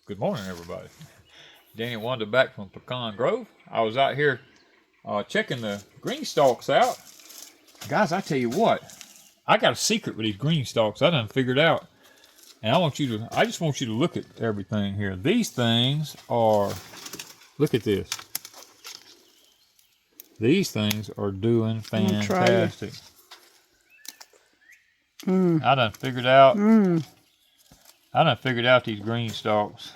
Good morning, everybody. Danny and Wanda back from Pecan Grove. I was out here checking the GreenStalks out. Guys, I tell you what, I got a secret with these GreenStalks I done figured out. And I just want you to look at everything here. These things are, look at this. These things are doing fantastic. I done figured out these GreenStalks.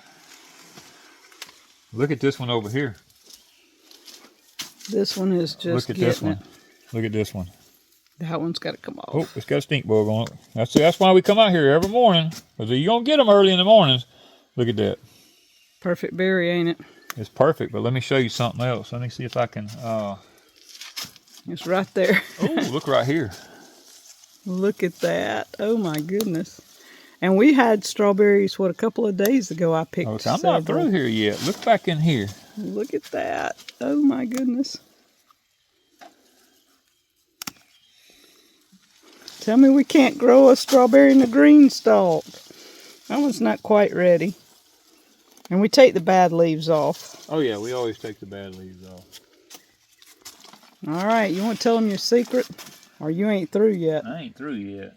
Look at this one over here. This one is just Look at this one. Look at this one. That one's got to come off. Oh, it's got a stink bug on it. That's why we come out here every morning. Because you're going to get them early in the mornings. Look at that. Perfect berry, ain't it? It's perfect, but let me show you something else. Let me see if I can... It's right there. Oh, look right here. Look at that. Oh, my goodness. And we had strawberries, a couple of days ago I picked Okay, I'm not through here yet. Look back in here. Look at that. Oh, my goodness. Tell me we can't grow a strawberry in a GreenStalk. That one's not quite ready. And we take the bad leaves off. Oh, yeah, we always take the bad leaves off. All right, you want to tell them your secret? Or you ain't through yet? I ain't through yet.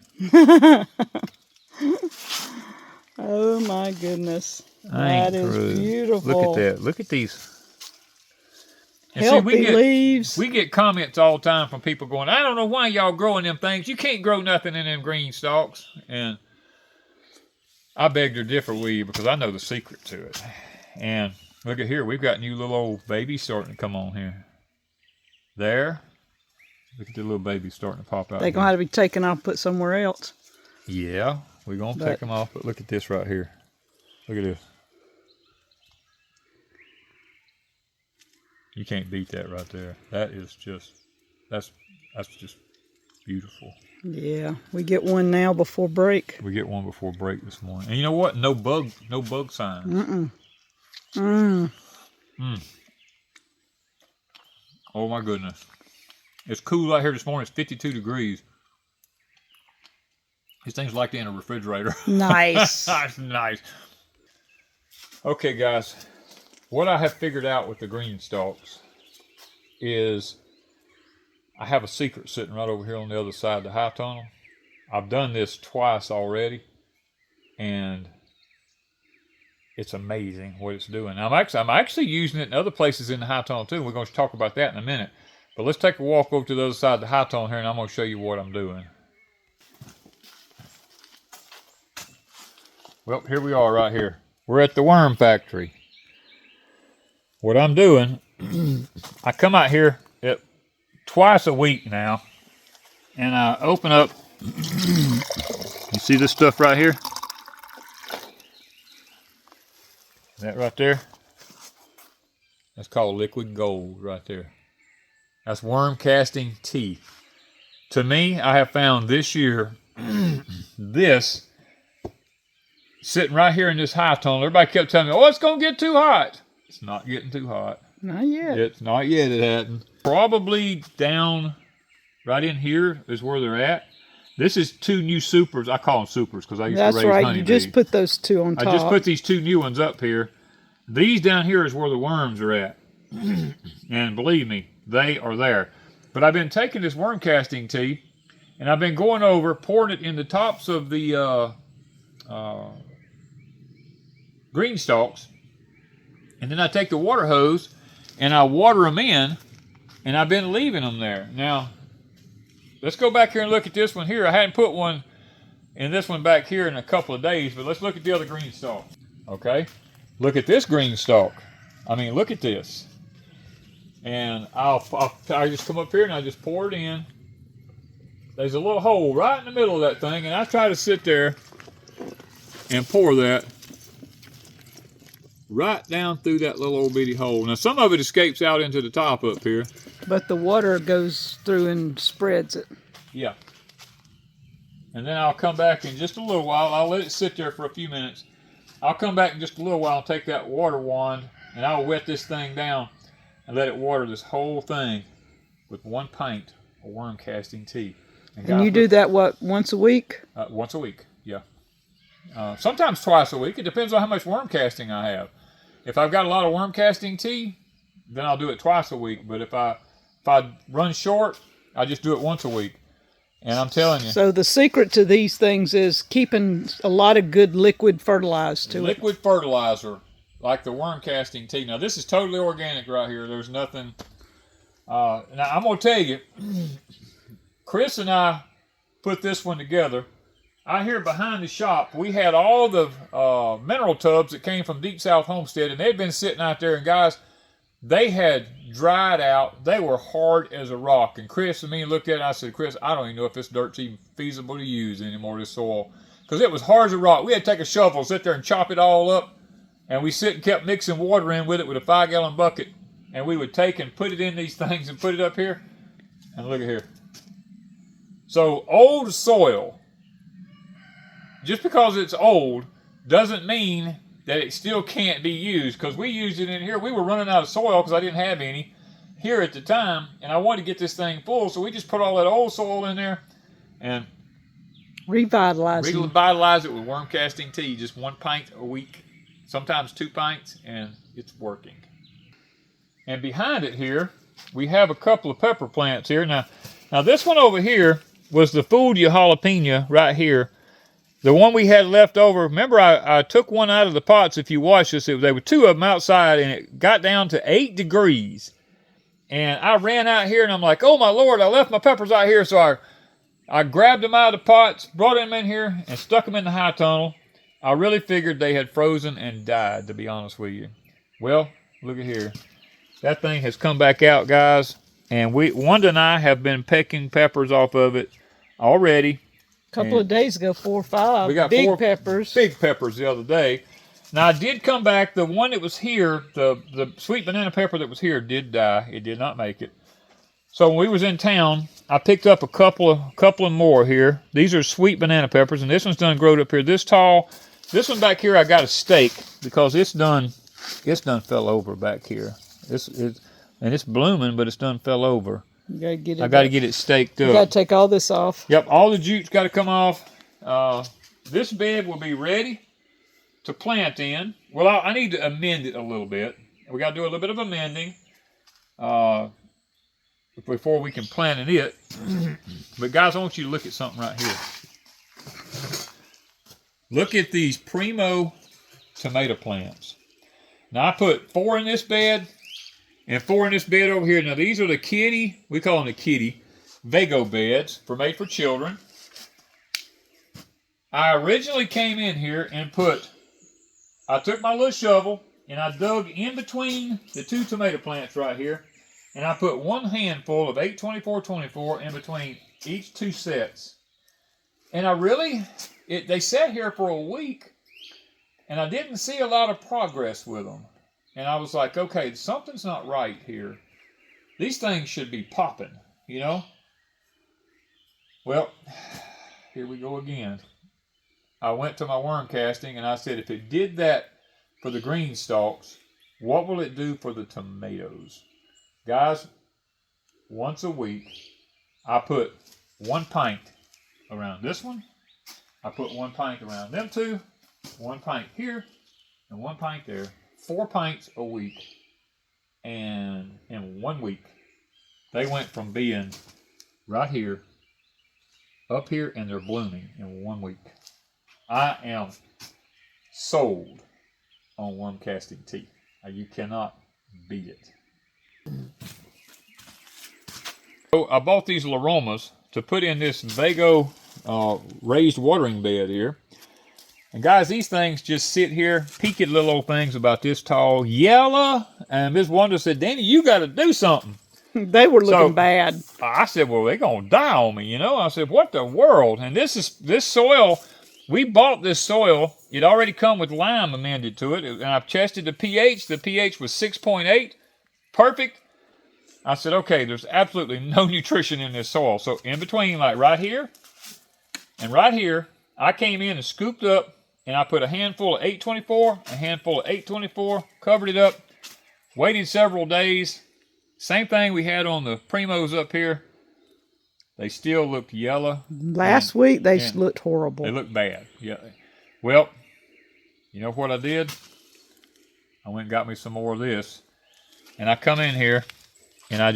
Oh my goodness. That is beautiful. Look at that. Look at these. And healthy leaves. We get comments all the time from people going, I don't know why y'all growing them things. You can't grow nothing in them GreenStalks. And I beg to differ with you because I know the secret to it. And look at here. We've got new little old babies starting to come on here. There. Look at the little babies starting to pop out. They're going to have to be taken off and put somewhere else. Yeah, we're going to take them off, but look at this right here. Look at this. You can't beat that right there. That is just, that's just beautiful. Yeah, we get one now before break. We get one before break this morning. And you know what? No bug signs. Oh my goodness. It's cool out here this morning. It's 52 degrees. These things like they're in a refrigerator. Nice. That's nice. Okay, guys. What I have figured out with the GreenStalks is I have a secret sitting right over here on the other side of the high tunnel. I've done this twice already, and it's amazing what it's doing. I'm actually using it in other places in the high tunnel too. We're going to talk about that in a minute. But let's take a walk over to the other side of the high tunnel here, and I'm going to show you what I'm doing. Well, here we are right here. We're at the worm factory. What I'm doing, I come out here twice a week now, and I open up. You see this stuff right here? That right there? That's called liquid gold right there. That's worm casting tea. To me, I have found this year, this sitting right here in this high tunnel. Everybody kept telling me, oh, it's going to get too hot. It's not getting too hot. Not yet. It's not yet, it hasn't. Probably down right in here is where they're at. This is two new supers. I call them supers because I used to raise honeybees. That's right. You just put those two on top. I just put these two new ones up here. These down here is where the worms are at. And believe me, they are there. But I've been taking this worm casting tea, and I've been going over, pouring it in the tops of the GreenStalks, and then I take the water hose and I water them in, and I've been leaving them there. Now, let's go back here and look at this one here. I hadn't put one in this one back here in a couple of days, but let's look at the other GreenStalk. Okay, look at this GreenStalk. I mean, look at this. And I just come up here and I just pour it in. There's a little hole right in the middle of that thing, and I try to sit there and pour that right down through that little old bitty hole. Now, some of it escapes out into the top up here. But the water goes through and spreads it. Yeah. And then I'll come back in just a little while. I'll let it sit there for a few minutes. I'll come back in just a little while and take that water wand, and I'll wet this thing down and let it water this whole thing with 1 pint of worm casting tea. And you do that, what, once a week? Once a week, yeah. Sometimes twice a week. It depends on how much worm casting I have. If I've got a lot of worm casting tea, then I'll do it twice a week. But if I run short, I just do it once a week. And I'm telling you. So the secret to these things is keeping a lot of good liquid fertilizer to it. Liquid fertilizer, like the worm casting tea. Now this is totally organic right here. There's nothing. Now I'm gonna tell you, Chris and I put this one together. Out here behind the shop, we had all the mineral tubs that came from Deep South Homestead, and they'd been sitting out there. And guys, they had dried out. They were hard as a rock. And Chris and me looked at it, and I said, Chris, I don't even know if this dirt's even feasible to use anymore, this soil. Because it was hard as a rock. We had to take a shovel, sit there and chop it all up. And we kept mixing water in with it with a 5-gallon bucket. And we would take and put it in these things and put it up here. And look at here. So old soil, just because it's old, doesn't mean that it still can't be used, because we used it in here. We were running out of soil because I didn't have any here at the time, and I wanted to get this thing full, so we just put all that old soil in there and revitalize it with worm casting tea, just 1 pint a week, sometimes 2 pints, and it's working. And behind it here, we have a couple of pepper plants here. Now this one over here was the Fudia jalapeno right here. The one we had left over, remember I took one out of the pots. If you watch this, there were 2 of them outside, and it got down to 8 degrees. And I ran out here, and I'm like, oh my Lord, I left my peppers out here. So I grabbed them out of the pots, brought them in here, and stuck them in the high tunnel. I really figured they had frozen and died, to be honest with you. Well, look at here. That thing has come back out, guys. And Wanda and I have been pecking peppers off of it already. Couple of days ago, 4 or 5 we got big peppers. Big peppers the other day. Now I did come back. The one that was here, the sweet banana pepper that was here, did die. It did not make it. So when we was in town, I picked up a couple of more here. These are sweet banana peppers, and this one's done growed up here this tall. This one back here I got a stake because it's done fell over back here. And it's blooming, but it's done fell over. You gotta get it. I got to get it staked up. You got to take all this off. Yep, all the jute's got to come off. This bed will be ready to plant in. Well, I need to amend it a little bit. We got to do a little bit of amending before we can plant in it. But guys, I want you to look at something right here. Look at these primo tomato plants. Now I put 4 in this bed. And 4 in this bed over here. Now these are the kitty, we call them the kitty, VEGO beds made for children. I originally came in here and I took my little shovel and I dug in between the 2 tomato plants right here. And I put 1 handful of 824-24 in between each 2 sets. And they sat here for a week and I didn't see a lot of progress with them. And I was like, okay, something's not right here. These things should be popping, you know? Well, here we go again. I went to my worm casting and I said, if it did that for the green stalks, what will it do for the tomatoes? Guys, once a week, I put 1 pint around this one. I put 1 pint around them 2, 1 pint here, and 1 pint there. 4 pints a week, and in 1 week, they went from being right here, up here, and they're blooming in 1 week. I am sold on worm casting tea. You cannot beat it. So I bought these Laromas to put in this VEGO raised watering bed here. And guys, these things just sit here, peaked little old things about this tall, yellow. And Miss Wanda said, Danny, you got to do something. They were looking bad. I said, well, they're going to die on me, you know. I said, what the world? And this soil, we bought this soil. It already come with lime amended to it. And I've tested the pH. The pH was 6.8. Perfect. I said, okay, there's absolutely no nutrition in this soil. So in between, like right here and right here, I came in and scooped up. And I put a handful of 824, a handful of 824, covered it up, waited several days. Same thing we had on the primos up here. They still looked yellow. Last week they looked horrible. They looked bad. Yeah. Well, you know what I did? I went and got me some more of this. And I come in here and I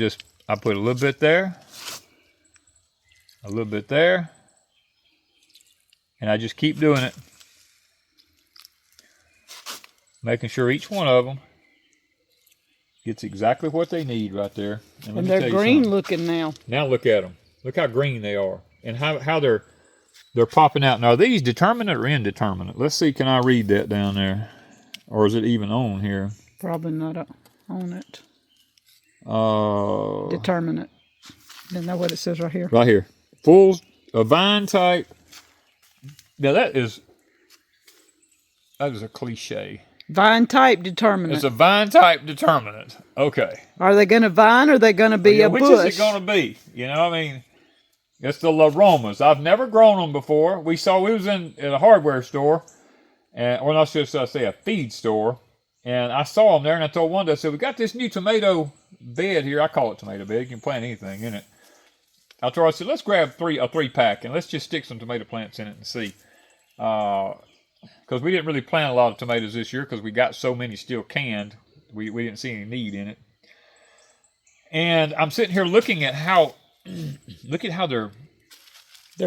put a little bit there, a little bit there, and I just keep doing it. Making sure each one of them gets exactly what they need right there. And they're green looking now. Now look at them. Look how green they are. And how they're popping out. Now, are these determinate or indeterminate? Let's see, can I read that down there? Or is it even on here? Probably not on it. Determinate. Isn't that what it says right here? Right here. Full, a vine type. Now, that is a cliche. Vine type determinate. It's a vine type determinate. Okay. Are they going to vine or are they going to be a bush? Which is it going to be? You know, I mean, it's the aromas. I've never grown them before. We was in a hardware store, or not just say a feed store, and I saw them there, and I told Wanda, I said, we got this new tomato bed here. I call it tomato bed. You can plant anything in it. I told her, I said, let's grab a 3-pack, and let's just stick some tomato plants in it and see. Because we didn't really plant a lot of tomatoes this year because we got so many still canned. We didn't see any need in it. And I'm sitting here looking at how they're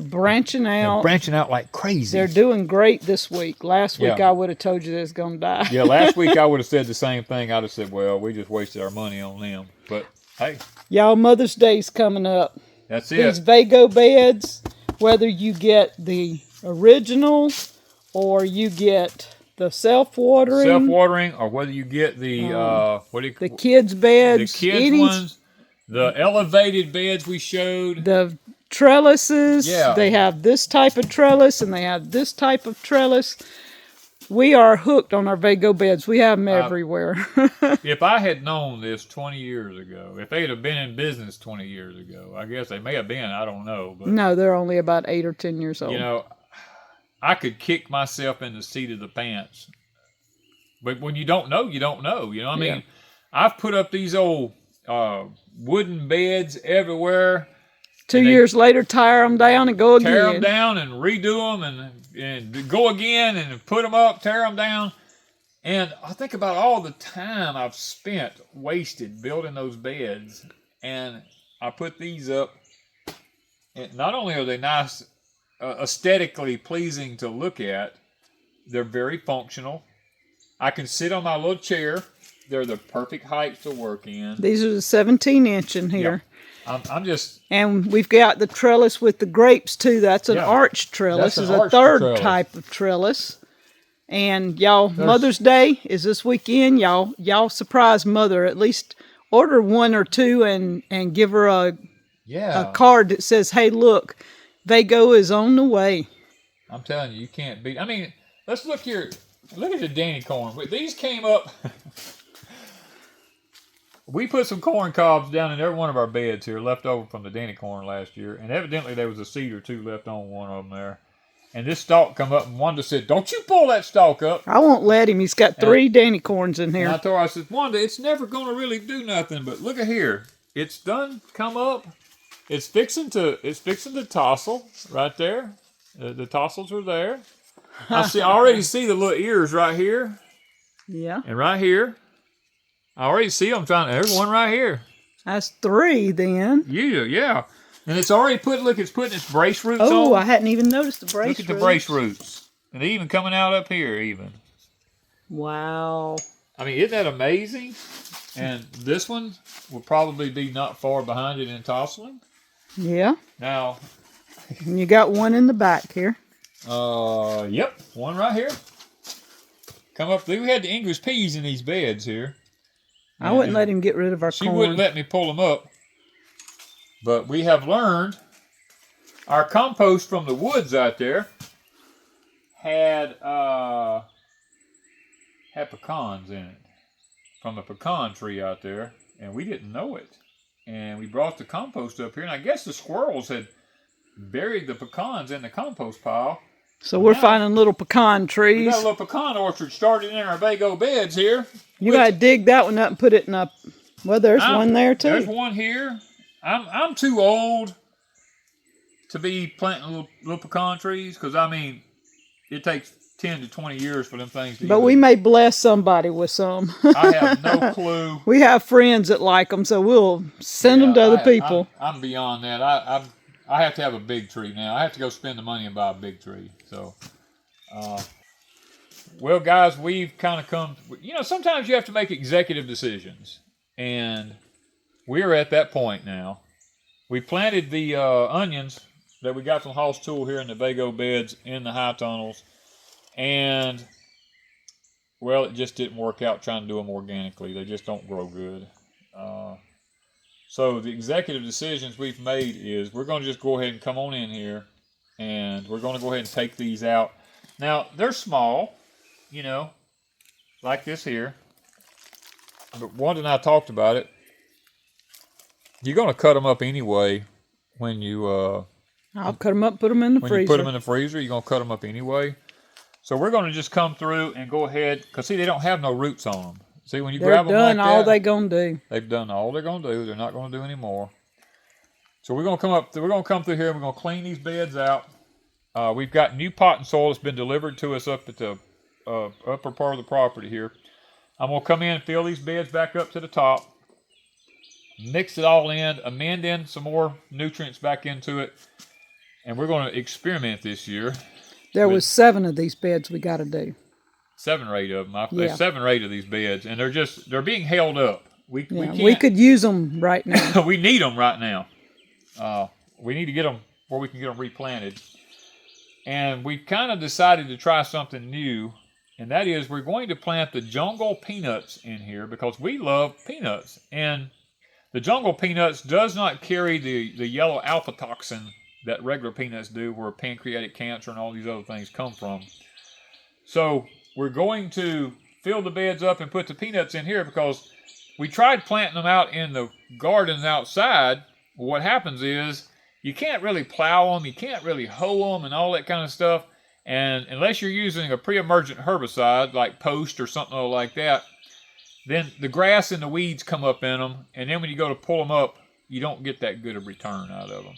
branching out. They're branching out like crazy. They're doing great this week. Last week I would have told you they was going to die. Yeah, last week I would have said the same thing. I'd have said, well, we just wasted our money on them. But, hey. Y'all, Mother's Day's coming up. That's it. These VEGO beds, whether you get the original or you get the self-watering. Or whether you get the, the kids' beds. The kids' ones. The elevated beds we showed. The trellises. Yeah. They have this type of trellis and they have this type of trellis. We are hooked on our VEGO beds. We have them everywhere. If I had known this 20 years ago, if they'd have been in business 20 years ago, I guess they may have been, I don't know. But, no, they're only about 8 or 10 years old. You know, I could kick myself in the seat of the pants. But when you don't know, you don't know. You know what I mean? I've put up these old wooden beds everywhere. 2 years later, tear them down and go again. Tear them down and redo them and go again and put them up, tear them down. And I think about all the time I've spent wasted building those beds. And I put these up. And not only are they nice, aesthetically pleasing to look at, they're very functional. I can sit on my little chair. They're the perfect height to work in. These are the 17-inch in here. Yeah. I'm just... And we've got the trellis with the grapes, too. That's an arch trellis. It's a third type of trellis. And, y'all, Mother's Day is this weekend. Y'all surprise Mother. At least order 1 or 2 and give her a card that says, hey, look, VEGO is on the way. I'm telling you, you can't beat... I mean, let's look here. Look at the Danny corn. These came up... We put some corn cobs down in every one of our beds here, left over from the Danny corn last year. And evidently there was a seed or 2 left on one of them there. And this stalk come up and Wanda said, don't you pull that stalk up. I won't let him. He's got 3 Danny corns in here. And I told her, I said, Wanda, it's never going to really do nothing. But look at here. It's done come up. It's fixing to tossle right there. The tassels are there. I already see the little ears right here. Yeah. And right here. I already see them there's one right here. That's 3 then. Yeah. And it's already it's putting its brace roots on. Oh, I hadn't even noticed the brace roots. Look at the brace roots. And they're even coming out up here even. Wow. I mean, isn't that amazing? And this one will probably be not far behind it in tasseling. Yeah. Now. And you got one in the back here. Yep. One right here. Come up. We had the English peas in these beds here. I wouldn't let him get rid of our corn. She wouldn't let me pull them up. But we have learned our compost from the woods out there had pecans in it from a pecan tree out there, and we didn't know it. And we brought the compost up here, and I guess the squirrels had buried the pecans in the compost pile. So we're finding little pecan trees. We got a little pecan orchard started in our VEGO beds here. You got to dig that one up and put it in a... Well, there's one there, too. There's one here. I'm too old to be planting little pecan trees because, I mean, it takes 10 to 20 years for them things to But we may bless somebody with some. I have no clue. We have friends that like them, so we'll send them to other people. I'm beyond that. I have to have a big tree now. I have to go spend the money and buy a big tree. So, well, guys, we've kind of come, you know, sometimes you have to make executive decisions. And we're at that point now. We planted the onions that we got from Hoss Tool here in the VEGO beds in the high tunnels. And, well, it just didn't work out trying to do them organically. They just don't grow good. So the executive decisions we've made is we're going to just go ahead and come on in here. And we're going to go ahead and take these out. Now, they're small, you know, like this here. But Wanda and I talked about it. You're going to cut them up anyway when you... I'll cut them up, put them in the freezer. When you put them in the freezer, you're going to cut them up anyway. So we're going to just come through and go ahead, because see, they don't have no roots on them. See, when you grab them like that, all they're going to do. They've done all they're going to do. They're not going to do any more. So we're going to come up. We're going to come through here. And we're going to clean these beds out. We've got new potting soil that's been delivered to us up at the upper part of the property here. I'm going to come in and fill these beds back up to the top. Mix it all in, amend in some more nutrients back into it. And we're going to experiment this year. There was 7 of these beds we got to do. 7 or 8 of them. There's 7 or 8 of these beds, and they're being held up. We could use them right now. We need them right now. We need to get them where we can get them replanted. And we've kind of decided to try something new, and that is we're going to plant the jungle peanuts in here because we love peanuts. And the jungle peanuts does not carry the yellow alpha toxin that regular peanuts do, where pancreatic cancer and all these other things come from. So we're going to fill the beds up and put the peanuts in here because we tried planting them out in the gardens outside. What happens is you can't really plow them, you can't really hoe them and all that kind of stuff. And unless you're using a pre-emergent herbicide like Post or something like that, then the grass and the weeds come up in them. And then when you go to pull them up, you don't get that good a return out of them.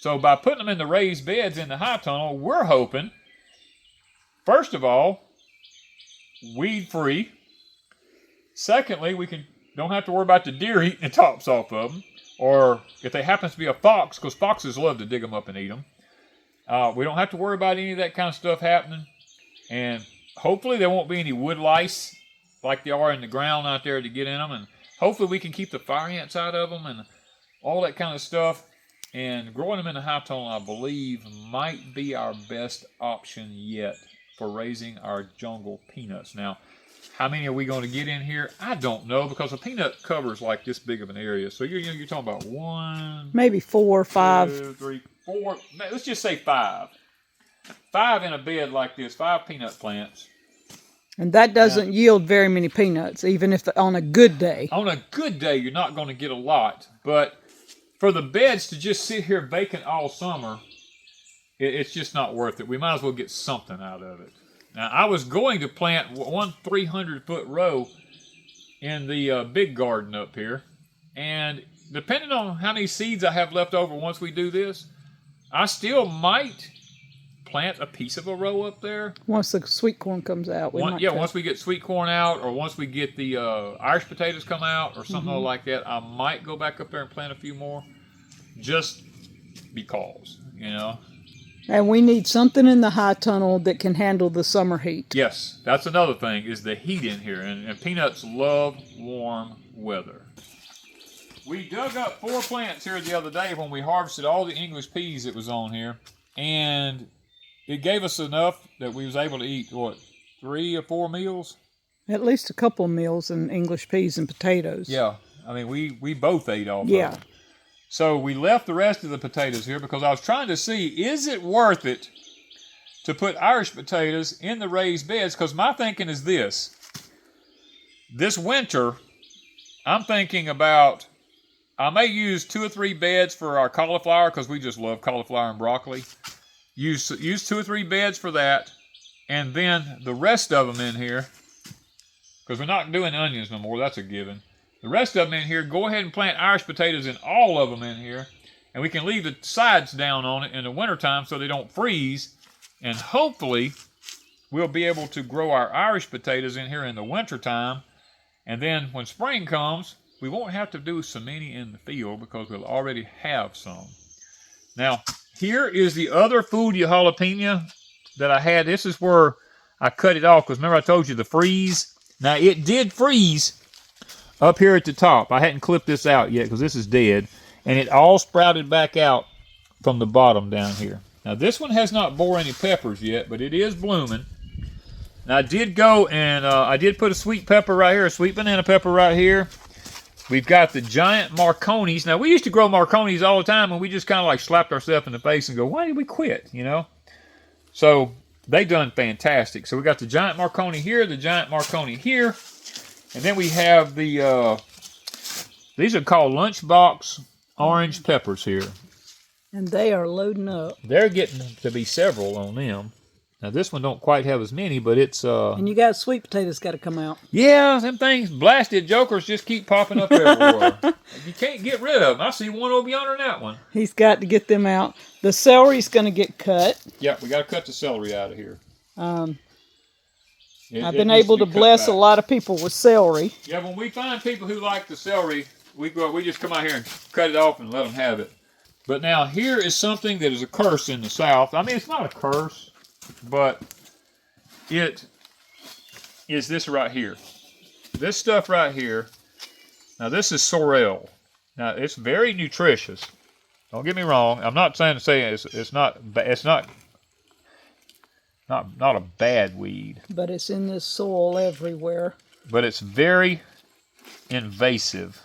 So by putting them in the raised beds in the high tunnel, we're hoping, first of all, weed-free. Secondly, we don't have to worry about the deer eating the tops off of them. Or if they happen to be a fox, because foxes love to dig them up and eat them. We don't have to worry about any of that kind of stuff happening. And hopefully there won't be any wood lice like they are in the ground out there to get in them. And hopefully we can keep the fire ants out of them and all that kind of stuff. And growing them in the high tunnel, I believe, might be our best option yet for raising our jungle peanuts. Now, how many are we going to get in here? I don't know, because a peanut covers like this big of an area. So you're talking about 1, maybe 4 or 5, 2, 3, 4. Let's just say 5. 5 in a bed like this, 5 peanut plants. And that doesn't yield very many peanuts, even if on a good day. On a good day, you're not going to get a lot, but for the beds to just sit here vacant all summer, it's just not worth it. We might as well get something out of it. Now, I was going to plant one 300-foot row in the big garden up here. And depending on how many seeds I have left over once we do this, I still might plant a piece of a row up there. Once the sweet corn comes out. Once we get sweet corn out, or once we get the Irish potatoes come out, or something like that, I might go back up there and plant a few more. Just because, you know. And we need something in the high tunnel that can handle the summer heat. Yes, that's another thing, is the heat in here. And peanuts love warm weather. We dug up 4 plants here the other day when we harvested all the English peas that was on here. And it gave us enough that we was able to eat, 3 or 4 meals? At least a couple of meals in English peas and potatoes. Yeah, I mean, we both ate all of them. So we left the rest of the potatoes here because I was trying to see, is it worth it to put Irish potatoes in the raised beds? Because my thinking is this. This winter, I'm thinking about, I may use 2 or 3 beds for our cauliflower because we just love cauliflower and broccoli. Use 2 or 3 beds for that. And then the rest of them in here, because we're not doing onions no more, that's a given. The rest of them in here, go ahead and plant Irish potatoes in all of them in here. And we can leave the sides down on it in the wintertime so they don't freeze. And hopefully, we'll be able to grow our Irish potatoes in here in the winter time. And then when spring comes, we won't have to do so many in the field because we'll already have some. Now, here is the other Fudia jalapeno that I had. This is where I cut it off because remember I told you the freeze. Now, it did freeze up here at the top. I hadn't clipped this out yet because this is dead. And it all sprouted back out from the bottom down here. Now, this one has not bore any peppers yet, but it is blooming. Now, I did go and I did put a sweet pepper right here, a sweet banana pepper right here. We've got the giant Marconis. Now, we used to grow Marconis all the time, and we just kind of like slapped ourselves in the face and go, why did we quit, you know? So, they done fantastic. So, we got the giant Marconi here, the giant Marconi here. And then we have the, these are called lunchbox orange peppers here. And they are loading up. They're getting to be several on them. Now, this one don't quite have as many, but it's... and you got sweet potatoes got to come out. Yeah, them things, blasted jokers, just keep popping up everywhere. You can't get rid of them. I see one over yonder in that one. He's got to get them out. The celery's going to get cut. Yeah, we got to cut the celery out of here. I've been able to bless a lot of people with celery. Yeah, when we find people who like the celery, we just come out here and cut it off and let them have it. But now, here is something that is a curse in the South. I mean, it's not a curse. But it is this right here. This stuff right here. Now this is sorrel. Now it's very nutritious. Don't get me wrong. I'm not saying it's not a bad weed. But it's in this soil everywhere. But it's very invasive.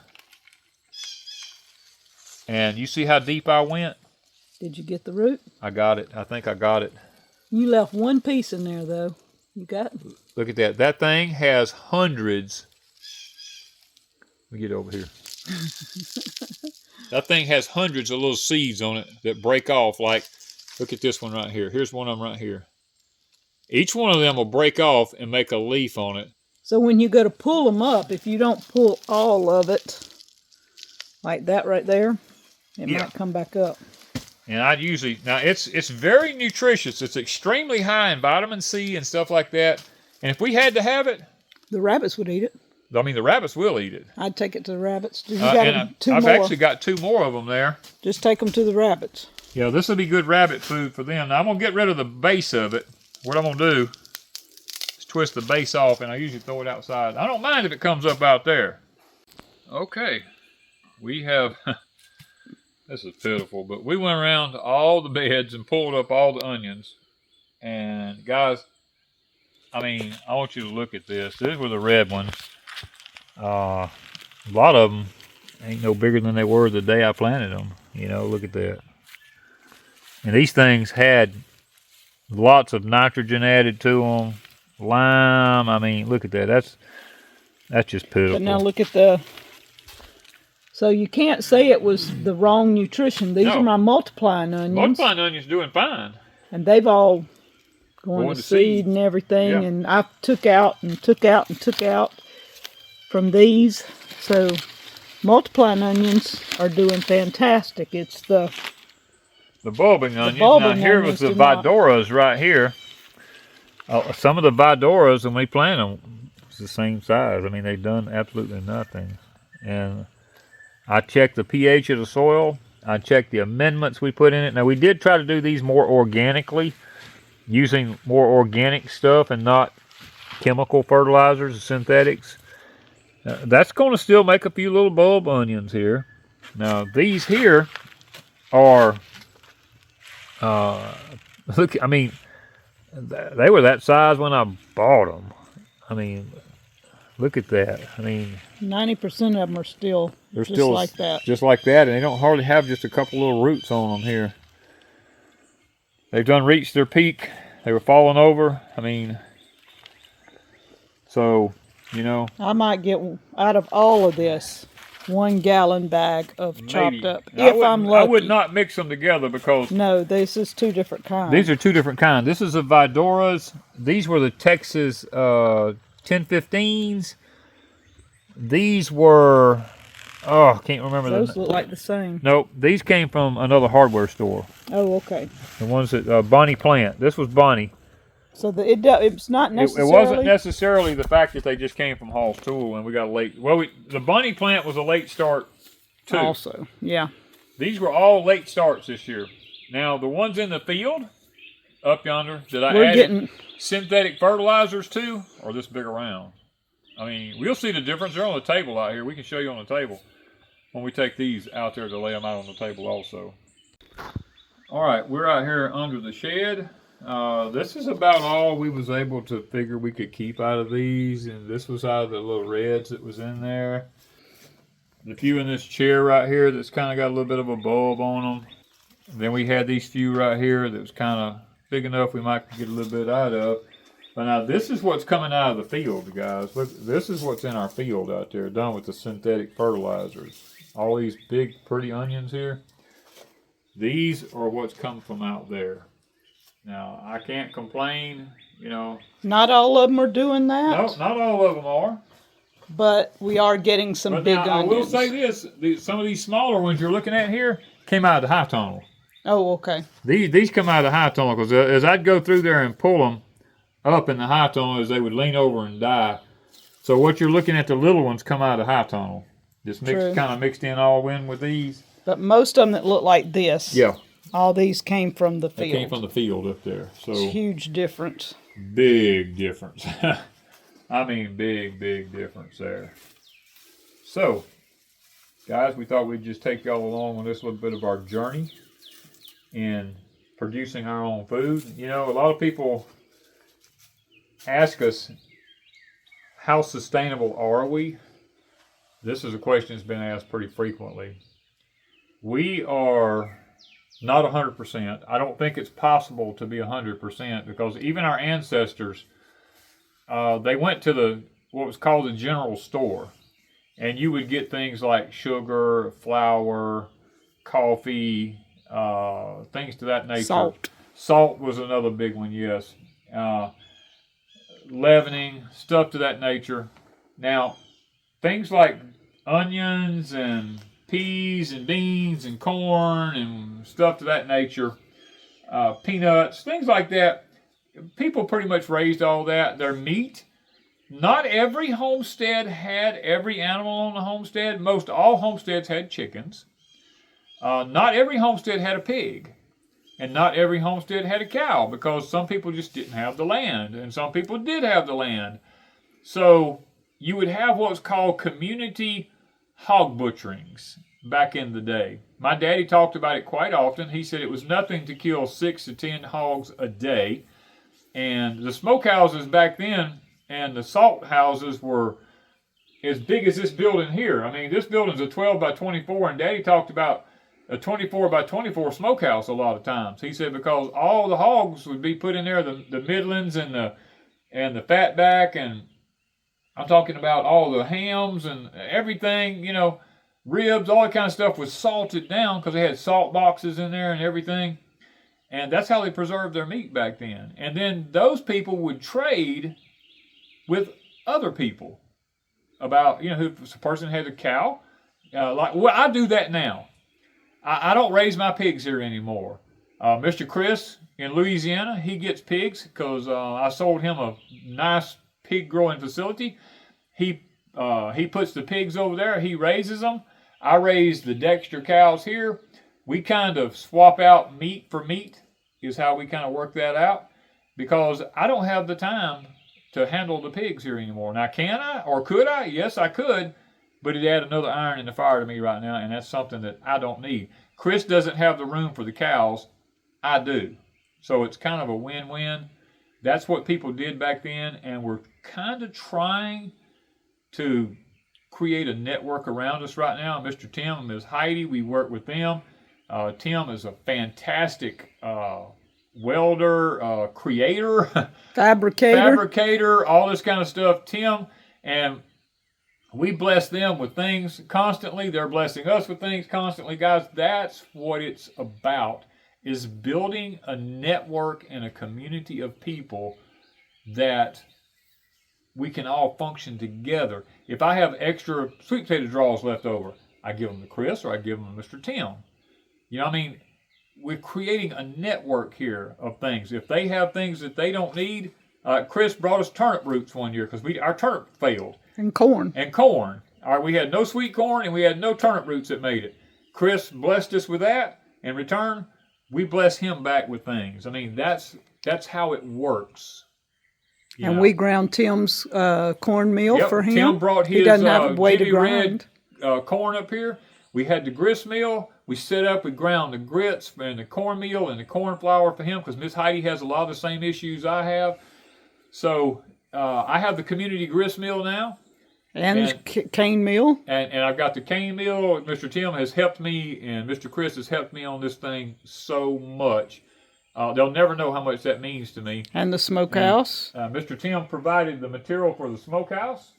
And you see how deep I went? Did you get the root? I got it. I think I got it. You left one piece in there, though. You got it? Look at that. That thing has hundreds. Let me get over here. That thing has hundreds of little seeds on it that break off. Like, look at this one right here. Here's one of them right here. Each one of them will break off and make a leaf on it. So when you go to pull them up, if you don't pull all of it, like that right there, it might come back up. And I'd usually, now it's very nutritious. It's extremely high in vitamin C and stuff like that. And if we had to have it, the rabbits would eat it. I mean, the rabbits will eat it. I'd take it to the rabbits. You got two I've more. actually got 2 more of them there. Just take them to the rabbits. Yeah, this will be good rabbit food for them. Now I'm gonna get rid of the base of it. What I'm gonna do is twist the base off, and I usually throw it outside. I don't mind if it comes up out there. Okay, we have. This is pitiful, but we went around to all the beds and pulled up all the onions. And guys, I mean, I want you to look at this. These were the red ones. A lot of them ain't no bigger than they were the day I planted them. You know, look at that. And these things had lots of nitrogen added to them. Lime, I mean, look at that. That's just pitiful. But now look at the... So you can't say it was the wrong nutrition. These are my multiplying onions. Multiplying onions doing fine. And they've all gone to seed and everything. Yeah. And I took out and took out and took out from these. So multiplying onions are doing fantastic. It's the bulbing onions. Now here was the Vidoras right here. Some of the Vidoras, when we planted them, it's the same size. I mean, they've done absolutely nothing. And I checked the pH of the soil. I checked the amendments we put in it. Now, we did try to do these more organically, using more organic stuff and not chemical fertilizers and synthetics. That's going to still make a few little bulb onions here. Now, these here are, look, I mean, they were that size when I bought them. I mean, look at that. I mean, 90% of them are still like that. Just like that, and they don't hardly have just a couple little roots on them here. They've done reached their peak. They were falling over. I mean, so, you know. I might get out of all of this 1 gallon bag of chopped up. If I'm lucky. I would not mix them together because... No, this is 2 different kinds. These are 2 different kinds. This is a Vidoras. These were the Texas 1015s. These were, I can't remember. Those look like the same. Nope, these came from another hardware store. Oh, okay. The ones that, Bonnie Plant. This was Bonnie. So it's not necessarily... It wasn't necessarily the fact that they just came from Hall's Tool and we got a late... Well, the bunny plant was a late start too. Also, yeah. These were all late starts this year. Now, the ones in the field, up yonder, that I added synthetic fertilizers to, are this big around. I mean, we'll see the difference. They're on the table out here. We can show you on the table when we take these out there to lay them out on the table also. All right, we're out here under the shed. This is about all we was able to figure we could keep out of these, and this was out of the little reds that was in there. The few in this chair right here that's kind of got a little bit of a bulb on them. And then we had these few right here that was kind of big enough we might get a little bit out of. But now this is what's coming out of the field, guys. Look, this is what's in our field out there, done with the synthetic fertilizers. All these big, pretty onions here. These are what's come from out there. Now, I can't complain, you know. Not all of them are doing that. No, not all of them are. But we are getting some big onions. I will say this, some of these smaller ones you're looking at here came out of the high tunnel. Oh, okay. These come out of the high tunnel because as I'd go through there and pull them up in the high tunnel, as they would lean over and die. So what you're looking at, the little ones come out of the high tunnel. Just kind of mixed in all in with these. But most of them that look like this, yeah, all these came from the field. They came from the field up there. So it's a huge difference. Big difference. I mean, big difference there. So, guys, we thought we'd just take y'all along on this little bit of our journey in producing our own food. You know, a lot of people ask us, how sustainable are we? This is a question that's been asked pretty frequently. We are not 100%. I don't think it's possible to be 100% because even our ancestors, they went to what was called the general store, and you would get things like sugar, flour, coffee, things to that nature. Salt was another big one, yes. Leavening, stuff to that nature. Now, things like onions and peas and beans and corn and stuff to that nature, peanuts, things like that. People pretty much raised all that. Their meat, not every homestead had every animal on the homestead. Most all homesteads had chickens. Not every homestead had a pig. And not every homestead had a cow because some people just didn't have the land and some people did have the land. So you would have what's called community hog butcherings back in the day. My daddy talked about it quite often. He said it was nothing to kill 6 to 10 hogs a day. And the smokehouses back then and the salt houses were as big as this building here. I mean, this building's a 12 by 24, and Daddy talked about a 24 by 24 smokehouse a lot of times. He said because all the hogs would be put in there, the middlings and the fatback, and I'm talking about all the hams and everything, you know, ribs, all that kind of stuff was salted down because they had salt boxes in there and everything. And that's how they preserved their meat back then. And then those people would trade with other people about, you know, if a person had a cow. I do that now. I don't raise my pigs here anymore. Mr. Chris in Louisiana, he gets pigs because I sold him a nice pig growing facility. He puts the pigs over there. He raises them. I raise the Dexter cows here. We kind of swap out meat for meat is how we kind of work that out because I don't have the time to handle the pigs here anymore. Now, can I or could I? Yes, I could, but it'd add another iron in the fire to me right now, and that's something that I don't need. Chris doesn't have the room for the cows. I do. So it's kind of a win-win. That's what people did back then, and we're kind of trying to create a network around us right now. Mr. Tim and Ms. Heidi, we work with them. Tim is a fantastic welder, creator, fabricator, all this kind of stuff. Tim, and we bless them with things constantly. They're blessing us with things constantly. Guys, that's what it's about, is building a network and a community of people that we can all function together. If I have extra sweet potato draws left over, I give them to Chris or I give them to Mr. Tim. You know what I mean? we're creating a network here of things. If they have things that they don't need, Chris brought us turnip roots one year because our turnip failed. And corn. And corn. All right, we had no sweet corn and we had no turnip roots that made it. Chris blessed us with that. In return, we bless him back with things. I mean, that's how it works. And we ground Tim's cornmeal for him. Tim brought his he doesn't have a way to grind. Red, corn up here. We had the grist mill. We set up, we ground the grits and the cornmeal and the corn flour for him because Miss Heidi has a lot of the same issues I have. So I have the community grist mill now. And cane mill. And I've got the cane mill. Mr. Tim has helped me and Mr. Chris has helped me on this thing so much. They'll never know how much that means to me. And the smokehouse. Mr. Tim provided the material for the smokehouse.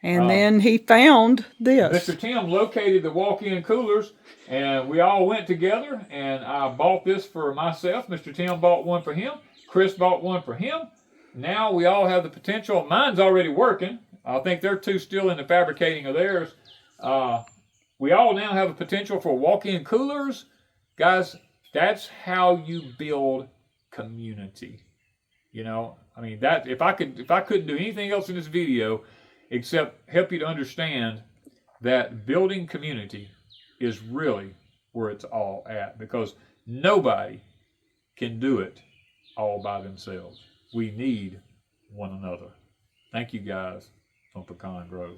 And then he found this. Mr. Tim located the walk-in coolers, and we all went together, and I bought this for myself. Mr. Tim bought one for him. Chris bought one for him. Now we all have the potential. Mine's already working. I think they're two still in the fabricating of theirs. We all now have a potential for walk-in coolers. Guys, that's how you build community. You know, I mean, that if I couldn't do anything else in this video except help you to understand that building community is really where it's all at, because nobody can do it all by themselves. We need one another. Thank you guys from Pecan Grove.